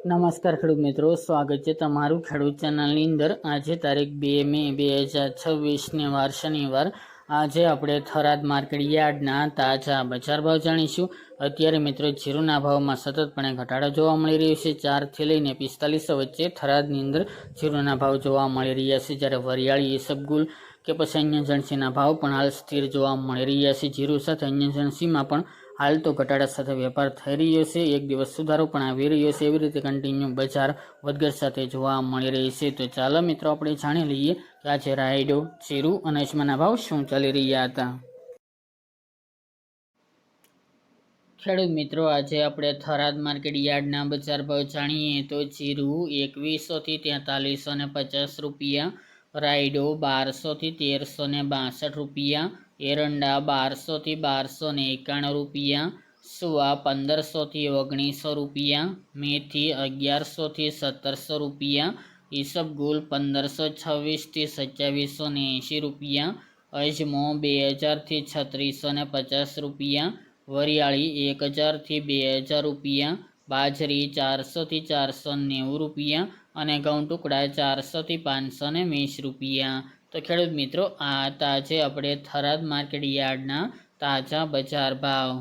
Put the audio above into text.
નમસ્કાર ખેડૂત મિત્રો, સ્વાગત છે તમારું ખેડૂત ચેનલની અંદર। આજે તારીખ 2 મે 2026 વાર શનિવાર। આજે આપણે થરાદ માર્કેટ યાર્ડના તાજા બજાર ભાવ જાણીશું। અત્યારે મિત્રો જીરુના ભાવમાં સતતપણે ઘટાડો જોવા મળી રહ્યો છે। 4 થી લઈને 45 વચ્ચે થરાદની અંદર જીરુના ભાવ જોવા મળી રહ્યા છે, જ્યારે વરિયાળી, ઈસબગુલ કે પછી અન્ય એજન્સીના ભાવ પણ હાલ સ્થિર જોવા મળી રહ્યા છે। જીરુ સાથે અન્ય એજન્સીમાં પણ હાલ તો ઘટાડા સાથે વેપાર થઈ રહ્યો છે। એક દિવસ સુધારો પણ આવી રહ્યો છે। એવી રીતે કન્ટિન્યુ બજાર વધઘટ સાથે જોવા મળી રહી છે। તો ચાલો મિત્રો આપણે જાણી લઈએ કે આજે રાયડો, જીરુ અને અજમાના ભાવ શું ચાલી રહ્યા હતા। ખેડૂત મિત્રો, આજે આપણે થરાદ માર્કેટ યાર્ડના બજાર ભાવ જાણીએ તો જીરુ 2100 થી 4350 રૂપિયા, રાયડો 1200 થી 1362 રૂપિયા, એરંડા 1200 થી 1291 રૂપિયા, સુવા 1500 થી 1900 રૂપિયા, મેથી 1100 થી 1700 રૂપિયા, ઈસબગુલ 1526 થી 2780 રૂપિયા, અજમો 2000 થી 3650 રૂપિયા, વરિયાળી 1000 થી 2000 રૂપિયા, બાજરી 400 થી 490 રૂપિયા અને ઘઉં ટુકડા 400 થી 520 રૂપિયા। તો ખેડૂત મિત્રો, આ તાજે આપણે થરાદ માર્કેટ યાર્ડના તાજા બજાર ભાવ।